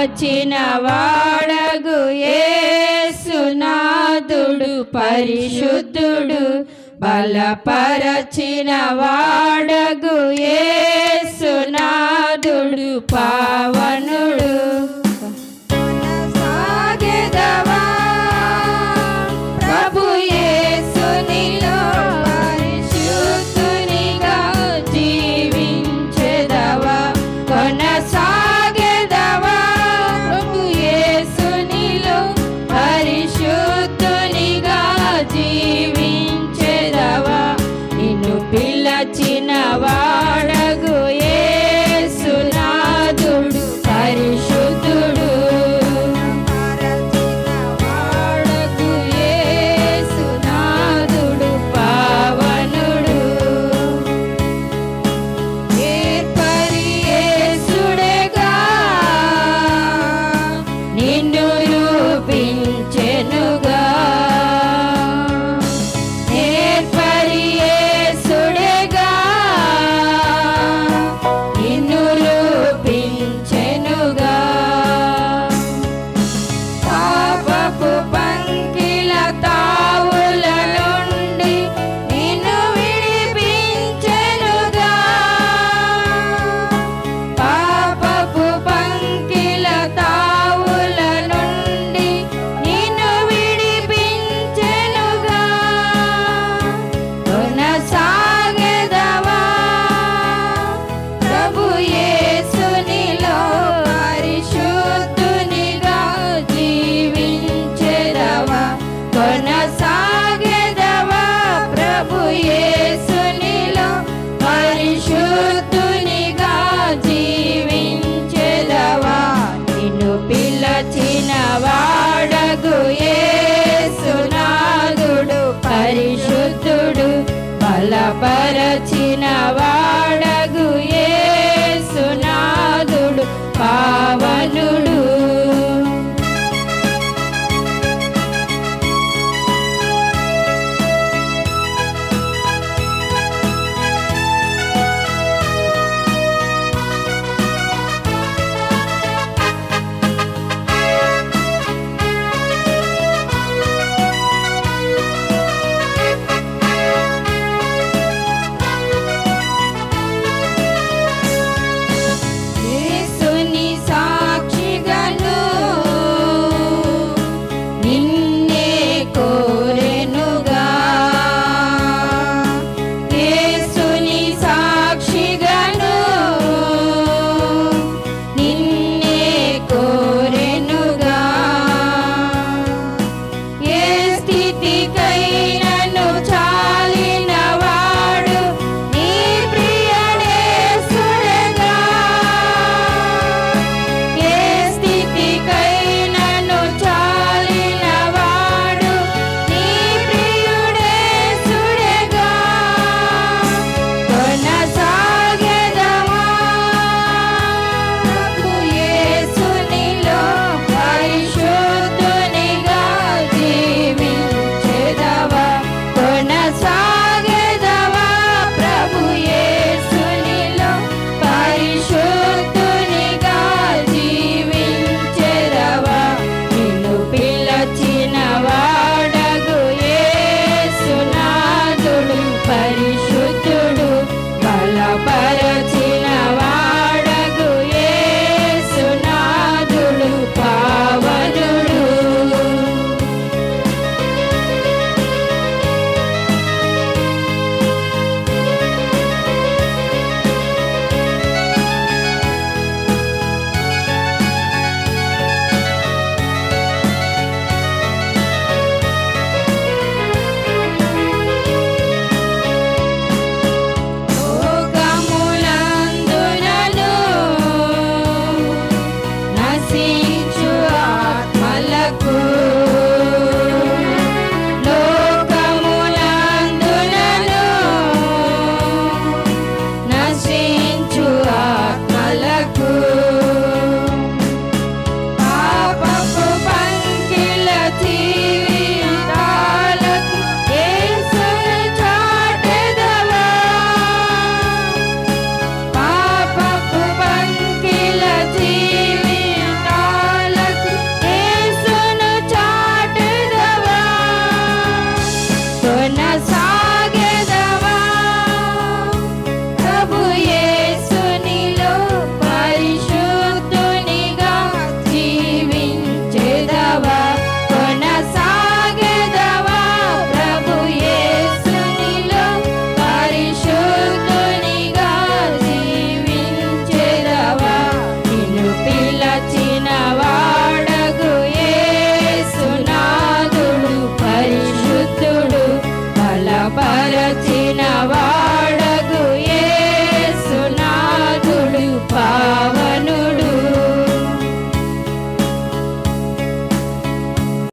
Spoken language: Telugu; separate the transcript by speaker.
Speaker 1: పిలచిన వాడగు యేసునాథుడు పరిశుద్ధుడు, బలపరచిన వాడగు యేసునాథుడు పావనుడు. సాగెదవా ప్రభు యేసునిలో పరిశుద్ధునిగా జీవించెదవా, కొనసాగెదవా ప్రభు యేసునిలో పరిశుద్ధునిగా జీవించెదవా. నిన్ను పిలచిన వాడగు యేసునాథుడు పరిశుద్ధుడు, వాడగు యేసునాథుడు పావనుడు. ఏర్పరి యేసుడేగా నిన్ను రూపించెనుగా, ఏర్పరి యేసుడేగా నిన్ను రూపించెనుగా. పాపపు పంకిల తావుల నుండి నిన్ను విడిపించెనుగా, పాపపు పంకిల తావుల నుండి నిన్ను విడిపించెనుగా. కొనసాగెదవా ప్రభు యేసునిలో పరిశుద్ధునిగా జీవించెదవా, కొనసాగెదవా ప్రభు యేసునిలో పరిశుద్ధునిగా జీవించెదవా. నిన్ను పిలచిన వాడగు యేసునాథుడు పరిశుద్ధుడు, బలపరచిన వాడగు యేసునాథుడు పావనుడు. యేసుని సాక్షిగను నిన్నే కోరెనుగా, యేసుని సాక్షిగను నిన్నే కోరెనుగా. ఏ స్థితికైనను చాలిన వాడు నీ ప్రియనేసుడేగా, ఏ స్థితికైనను చాలిన వాడు నీ ప్రియుడేసుడేగా. కొనసాగెదవా ప్రభు యేసునిలో పరిశుద్ధునిగా జీవించెదవా, కొనసాగెదవా ప్రభు యేసునిలో పరిశుద్ధునిగా జీవించెదవా. నిన్ను పిలచిన వాడగు యేసునాథుడు పరిశుద్ధుడు, బలపరచిన వాడగు యేసునాథుడు పావనుడు. లోకములందునను నశించుచున్న